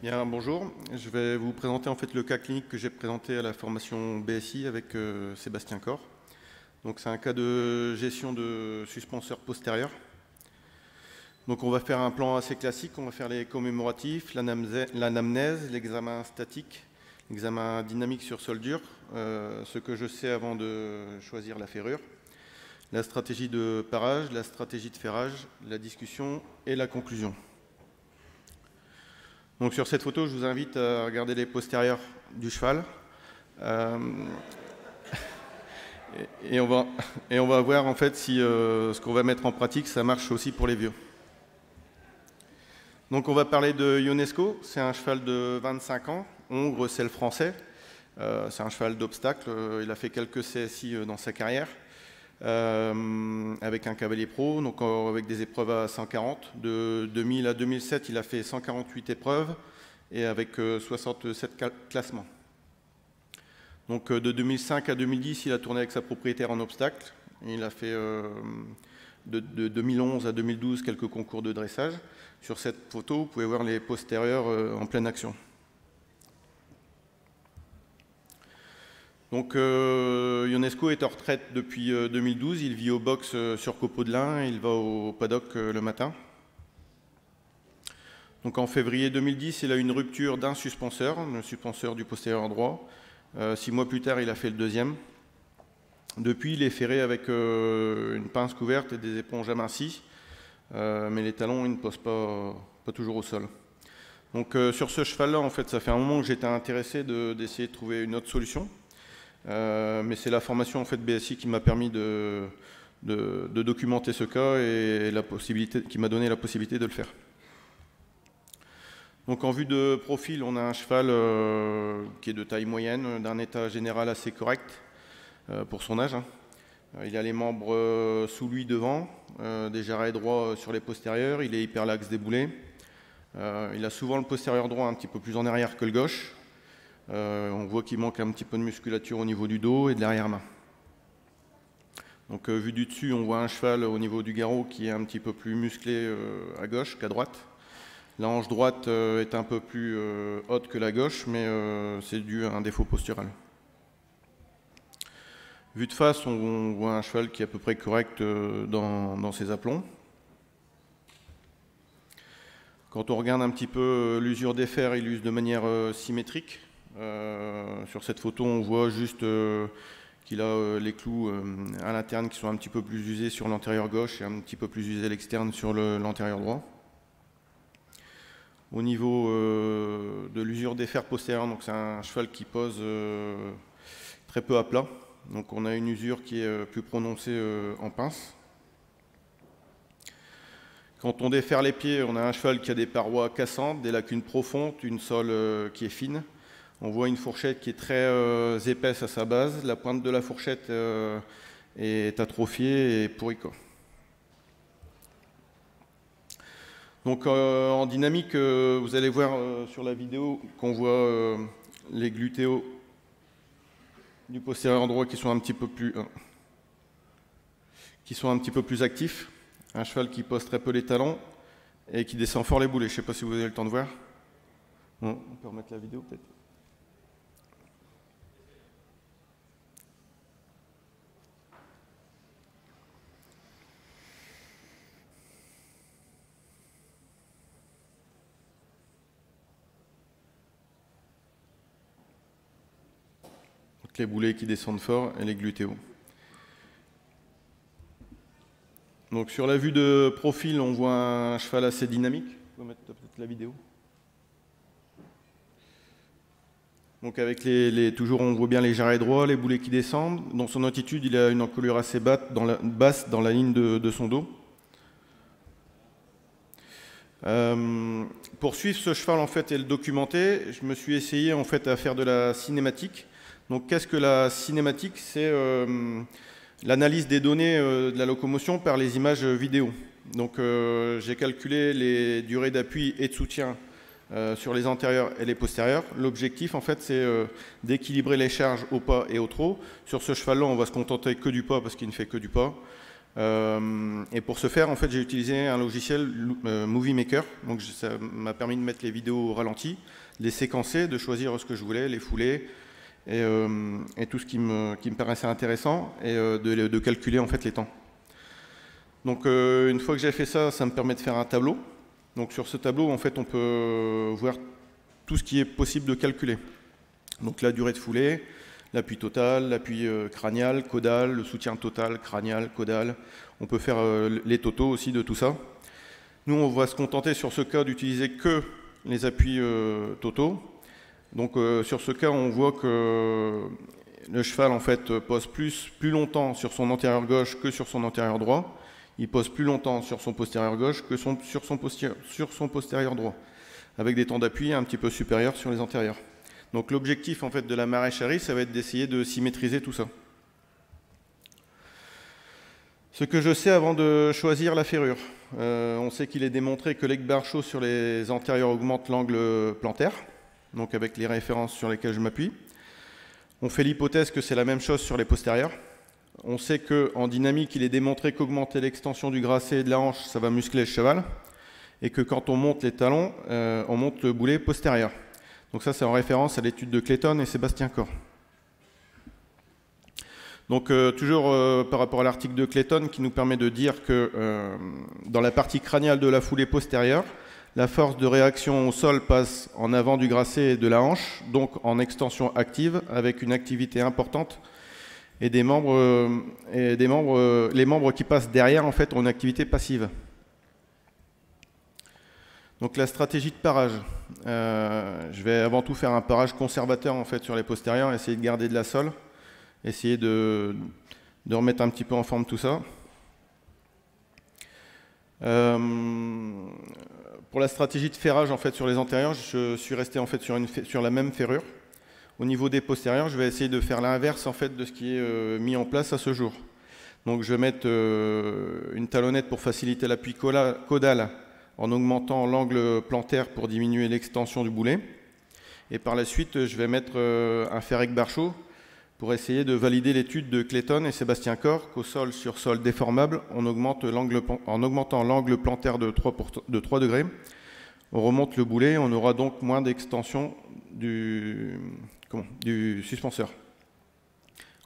Bien, bonjour. Je vais vous présenter en fait le cas clinique que j'ai présenté à la formation BSI avec Sébastien Corr. Donc c'est un cas de gestion de suspenseur postérieur. Donc on va faire un plan assez classique, on va faire les commémoratifs, l'anamnèse, l'examen statique, l'examen dynamique sur sol dur, ce que je sais avant de choisir la ferrure, la stratégie de parage, la stratégie de ferrage, la discussion et la conclusion. Donc sur cette photo, je vous invite à regarder les postérieurs du cheval. Et on va voir en fait si ce qu'on va mettre en pratique, ça marche aussi pour les vieux. Donc on va parler de Ionesco, c'est un cheval de 25 ans, hongre, c'est le français. C'est un cheval d'obstacle, il a fait quelques CSI dans sa carrière. Avec un cavalier pro, donc avec des épreuves à 140. De 2000 à 2007, il a fait 148 épreuves et avec 67 classements. Donc de 2005 à 2010, il a tourné avec sa propriétaire en obstacle. Il a fait de 2011 à 2012 quelques concours de dressage. Sur cette photo, vous pouvez voir les postérieurs en pleine action. Donc Ionesco est en retraite depuis 2012, il vit au box sur Copeaux-de-Lin, il va au paddock le matin. Donc en février 2010, il a une rupture d'un suspenseur, le suspenseur du postérieur droit. 6 mois plus tard, il a fait le deuxième. Depuis, il est ferré avec une pince couverte et des éponges amincies, mais les talons ils ne posent pas toujours au sol. Donc sur ce cheval-là, en fait, ça fait un moment que j'étais intéressé d'essayer de trouver une autre solution. Mais c'est la formation en fait BSI qui m'a permis de documenter ce cas et qui m'a donné la possibilité de le faire. Donc en vue de profil, on a un cheval qui est de taille moyenne, d'un état général assez correct pour son âge. Il a les membres sous lui devant, des jarrets droits sur les postérieurs, il est hyperlaxe déboulé. Il a souvent le postérieur droit un petit peu plus en arrière que le gauche. On voit qu'il manque un petit peu de musculature au niveau du dos et de l'arrière-main. Donc vu du dessus, on voit un cheval au niveau du garrot qui est un petit peu plus musclé à gauche qu'à droite. La hanche droite est un peu plus haute que la gauche, mais c'est dû à un défaut postural. Vu de face, on voit un cheval qui est à peu près correct dans ses aplombs. Quand on regarde un petit peu l'usure des fers, il use de manière symétrique. Sur cette photo, on voit juste qu'il a les clous à l'interne qui sont un petit peu plus usés sur l'antérieur gauche et un petit peu plus usés à l'externe sur l'antérieur droit. Au niveau de l'usure des fers postérieurs, donc c'est un cheval qui pose très peu à plat. Donc on a une usure qui est plus prononcée en pince. Quand on déferre les pieds, on a un cheval qui a des parois cassantes, des lacunes profondes, une sole qui est fine. On voit une fourchette qui est très épaisse à sa base. La pointe de la fourchette est atrophiée et pourrie. Donc en dynamique, vous allez voir sur la vidéo qu'on voit les glutéos du postérieur droit qui sont un petit peu plus actifs. Un cheval qui pose très peu les talons et qui descend fort les boulets. Je ne sais pas si vous avez le temps de voir. Bon, on peut remettre la vidéo peut-être. Donc les boulets qui descendent fort et les glutéos. Donc sur la vue de profil, on voit un cheval assez dynamique. On va mettre peut-être la vidéo. Donc avec toujours on voit bien les jarrets droits, les boulets qui descendent. Dans son attitude, il a une encolure assez basse dans la ligne de son dos. Pour suivre ce cheval en fait et le documenter, je me suis essayé en fait à faire de la cinématique. Donc qu'est-ce que la cinématique? C'est l'analyse des données de la locomotion par les images vidéo. Donc j'ai calculé les durées d'appui et de soutien sur les antérieurs et les postérieurs. L'objectif en fait c'est d'équilibrer les charges au pas et au trot. Sur ce cheval-là, on va se contenter que du pas parce qu'il ne fait que du pas. Et pour ce faire, en fait, j'ai utilisé un logiciel Movie Maker. Donc ça m'a permis de mettre les vidéos au ralenti, les séquencer, de choisir ce que je voulais, les fouler, et tout ce qui me paraissait intéressant, et de calculer en fait les temps. Donc une fois que j'ai fait ça, ça me permet de faire un tableau. Donc sur ce tableau, en fait, on peut voir tout ce qui est possible de calculer. Donc la durée de foulée, l'appui total, l'appui cranial, caudal, le soutien total, cranial, caudal. On peut faire les totaux aussi de tout ça. Nous, on va se contenter sur ce cas d'utiliser que les appuis totaux. Donc sur ce cas, on voit que le cheval en fait pose plus longtemps sur son antérieur gauche que sur son antérieur droit. Il pose plus longtemps sur son postérieur gauche que sur son postérieur droit, avec des temps d'appui un petit peu supérieurs sur les antérieurs. Donc l'objectif en fait de la maraîcherie, ça va être d'essayer de symétriser tout ça. Ce que je sais avant de choisir la ferrure, on sait qu'il est démontré que l'ex-Barchot sur les antérieurs augmente l'angle plantaire, donc avec les références sur lesquelles je m'appuie. On fait l'hypothèse que c'est la même chose sur les postérieurs. On sait qu'en dynamique, il est démontré qu'augmenter l'extension du grasset et de la hanche, ça va muscler le cheval, et que quand on monte les talons, on monte le boulet postérieur. Donc ça, c'est en référence à l'étude de Clayton et Sébastien Corr. Donc toujours par rapport à l'article de Clayton qui nous permet de dire que dans la partie crâniale de la foulée postérieure, la force de réaction au sol passe en avant du grasset et de la hanche, donc en extension active, avec une activité importante, et les membres qui passent derrière en fait ont une activité passive. Donc la stratégie de parage, je vais avant tout faire un parage conservateur en fait sur les postérieurs, essayer de garder de la sole, essayer de remettre un petit peu en forme tout ça. Pour la stratégie de ferrage en fait sur les antérieurs, je suis resté en fait sur la même ferrure. Au niveau des postérieurs, je vais essayer de faire l'inverse en fait de ce qui est mis en place à ce jour. Donc je vais mettre une talonnette pour faciliter l'appui caudal en augmentant l'angle plantaire pour diminuer l'extension du boulet. Et par la suite, je vais mettre un fer Egg-Barchot pour essayer de valider l'étude de Clayton et Sébastien Corr qu'au sol sur sol déformable, en augmentant l'angle plantaire de 3 degrés, on remonte le boulet, on aura donc moins d'extension du suspenseur.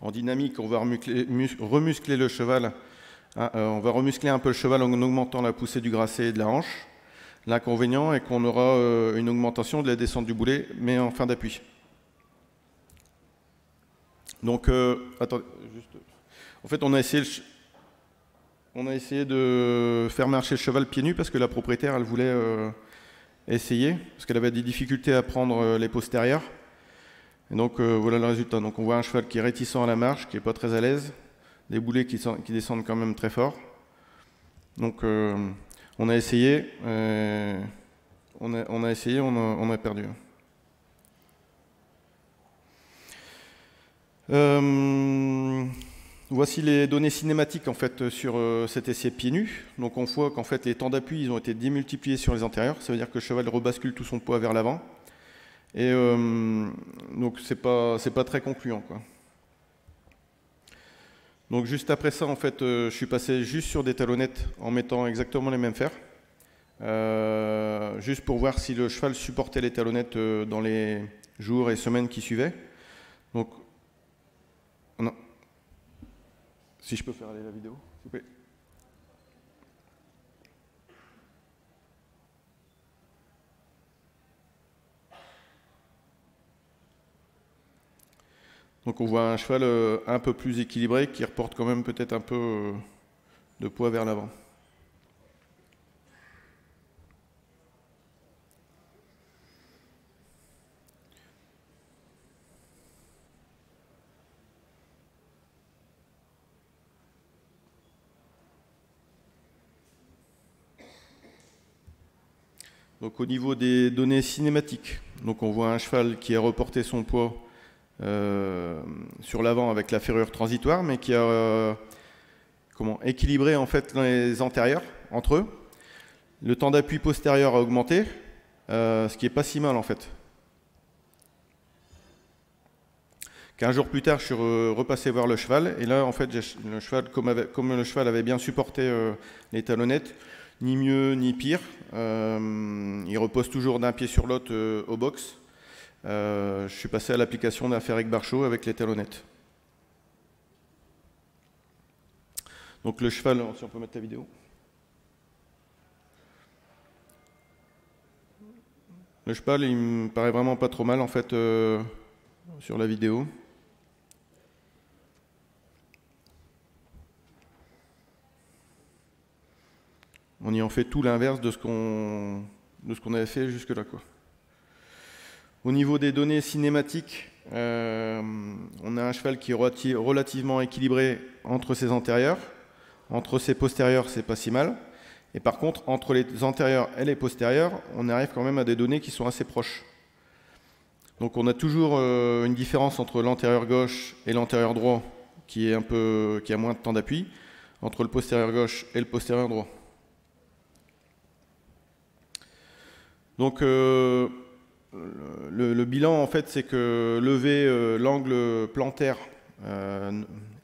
En dynamique, on va remuscler le cheval. On va remuscler un peu le cheval en augmentant la poussée du grasset et de la hanche. L'inconvénient est qu'on aura une augmentation de la descente du boulet, mais en fin d'appui. Donc, attendez, juste. En fait, on a essayé de faire marcher le cheval pieds nus parce que la propriétaire, elle voulait essayer, parce qu'elle avait des difficultés à prendre les postérieurs. Et donc, voilà le résultat. Donc, on voit un cheval qui est réticent à la marche, qui n'est pas très à l'aise. Des boulets qui descendent quand même très fort. Donc on a essayé, on a perdu. Voici les données cinématiques en fait sur cet essai pieds nus. Donc on voit qu'en fait les temps d'appui ils ont été démultipliés sur les antérieurs. Ça veut dire que le cheval rebascule tout son poids vers l'avant. Et donc c'est pas très concluant, quoi. Donc juste après ça, en fait, je suis passé juste sur des talonnettes en mettant exactement les mêmes fers, juste pour voir si le cheval supportait les talonnettes dans les jours et semaines qui suivaient. Donc, non. Si je peux faire aller la vidéo, s'il vous plaît. Donc on voit un cheval un peu plus équilibré qui reporte quand même peut-être un peu de poids vers l'avant. Donc au niveau des données cinématiques, donc on voit un cheval qui a reporté son poids sur l'avant avec la ferrure transitoire, mais qui a équilibré en fait les antérieurs entre eux. Le temps d'appui postérieur a augmenté, ce qui n'est pas si mal en fait. 15 jours plus tard, je suis repassé voir le cheval, et là, en fait, le cheval, comme le cheval avait bien supporté les talonnettes, ni mieux ni pire, il repose toujours d'un pied sur l'autre au box. Je suis passé à l'application d'un Ferrec Barchot avec les talonnettes. Donc le cheval, si on peut mettre la vidéo. Le cheval, il me paraît vraiment pas trop mal en fait sur la vidéo. On y en fait tout l'inverse de ce qu'on avait fait jusque-là, quoi. Au niveau des données cinématiques, on a un cheval qui est relativement équilibré entre ses antérieurs. Entre ses postérieurs, c'est pas si mal. Et par contre, entre les antérieurs et les postérieurs, on arrive quand même à des données qui sont assez proches. Donc on a toujours une différence entre l'antérieur gauche et l'antérieur droit qui a moins de temps d'appui, entre le postérieur gauche et le postérieur droit. Donc le bilan, en fait, c'est que lever l'angle plantaire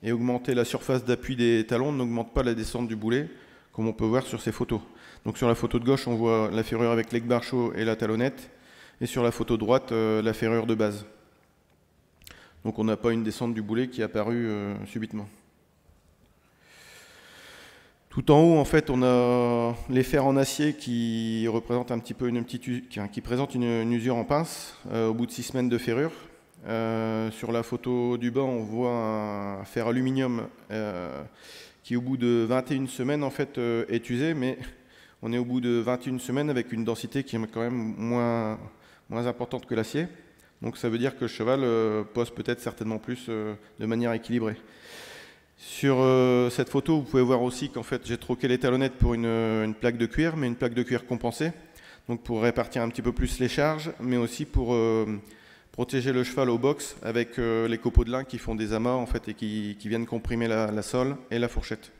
et augmenter la surface d'appui des talons n'augmente pas la descente du boulet, comme on peut voir sur ces photos. Donc sur la photo de gauche, on voit la ferrure avec l'aigle Barchot et la talonnette, et sur la photo de droite, la ferrure de base. Donc on n'a pas une descente du boulet qui est apparue subitement. Tout en haut, en fait, on a les fers en acier qui représentent un petit peu qui présentent une usure en pince au bout de 6 semaines de ferrure. Sur la photo du bas, on voit un fer aluminium qui, au bout de 21 semaines, en fait, est usé, mais on est au bout de 21 semaines avec une densité qui est quand même moins importante que l'acier. Donc ça veut dire que le cheval pose peut-être certainement plus de manière équilibrée. Sur cette photo, vous pouvez voir aussi qu'en fait j'ai troqué les talonnettes pour une plaque de cuir, mais une plaque de cuir compensée, donc pour répartir un petit peu plus les charges, mais aussi pour protéger le cheval au box avec les copeaux de lin qui font des amas en fait et qui viennent comprimer la sole et la fourchette.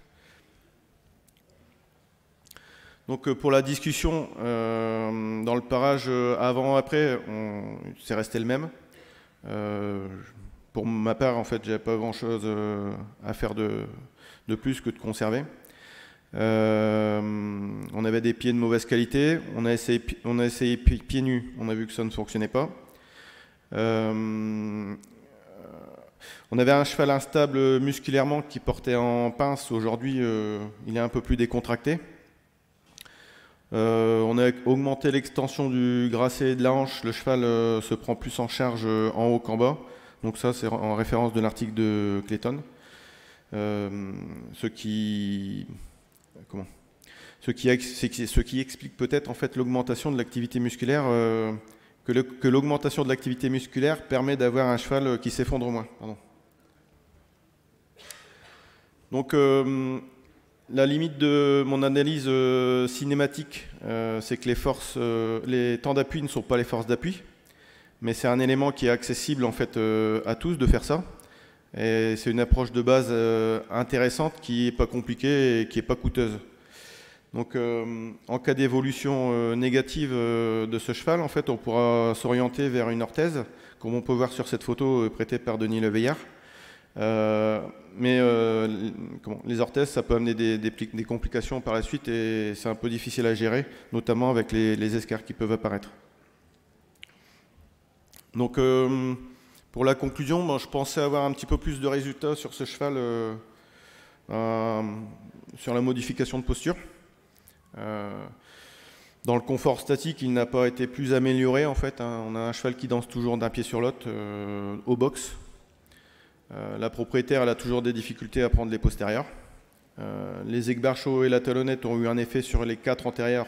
Donc pour la discussion, dans le parage avant-après, c'est resté le même. Pour ma part, en fait, j'avais pas grand-chose à faire de plus que de conserver. On avait des pieds de mauvaise qualité. On a essayé pieds nus. On a vu que ça ne fonctionnait pas. On avait un cheval instable musculairement qui portait en pince. Aujourd'hui, il est un peu plus décontracté. On a augmenté l'extension du grasset et de la hanche. Le cheval se prend plus en charge en haut qu'en bas. Donc ça, c'est en référence de l'article de Clayton. Ce qui explique peut-être en fait l'augmentation de l'activité musculaire, que l'augmentation de l'activité musculaire permet d'avoir un cheval qui s'effondre moins. Pardon. Donc la limite de mon analyse cinématique, c'est que les temps d'appui ne sont pas les forces d'appui. Mais c'est un élément qui est accessible en fait à tous de faire ça. Et c'est une approche de base intéressante qui n'est pas compliquée et qui n'est pas coûteuse. Donc en cas d'évolution négative de ce cheval, en fait, on pourra s'orienter vers une orthèse, comme on peut voir sur cette photo prêtée par Denis Leveillard. Mais les orthèses, ça peut amener des complications par la suite et c'est un peu difficile à gérer, notamment avec les escarres qui peuvent apparaître. Donc, pour la conclusion, je pensais avoir un petit peu plus de résultats sur ce cheval, sur la modification de posture. Dans le confort statique, il n'a pas été plus amélioré en fait. On a un cheval qui danse toujours d'un pied sur l'autre au box. La propriétaire, elle a toujours des difficultés à prendre les postérieurs. Les aigues Barchot et la talonnette ont eu un effet sur les 4 antérieurs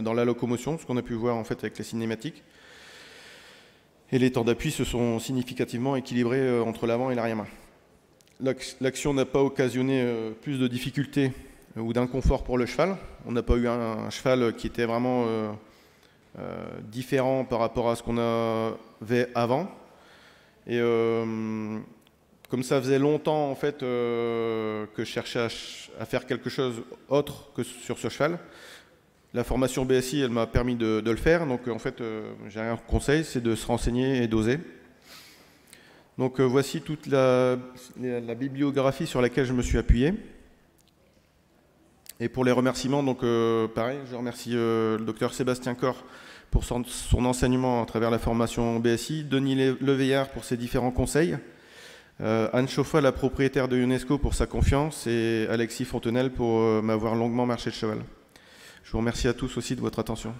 dans la locomotion, ce qu'on a pu voir en fait avec les cinématiques. Et les temps d'appui se sont significativement équilibrés entre l'avant et l'arrière-main. L'action n'a pas occasionné plus de difficultés ou d'inconfort pour le cheval. On n'a pas eu un cheval qui était vraiment différent par rapport à ce qu'on avait avant. Et comme ça faisait longtemps en fait que je cherchais à faire quelque chose autre que sur ce cheval, la formation BSI, elle m'a permis de le faire. Donc en fait, j'ai un conseil, c'est de se renseigner et d'oser. Donc voici toute la bibliographie sur laquelle je me suis appuyé. Et pour les remerciements, donc pareil, je remercie le docteur Sébastien Corr pour son enseignement à travers la formation BSI, Denis Leveillard pour ses différents conseils, Anne Chauffat, la propriétaire de UNESCO, pour sa confiance, et Alexis Fontenelle pour m'avoir longuement marché de cheval. Je vous remercie à tous aussi de votre attention.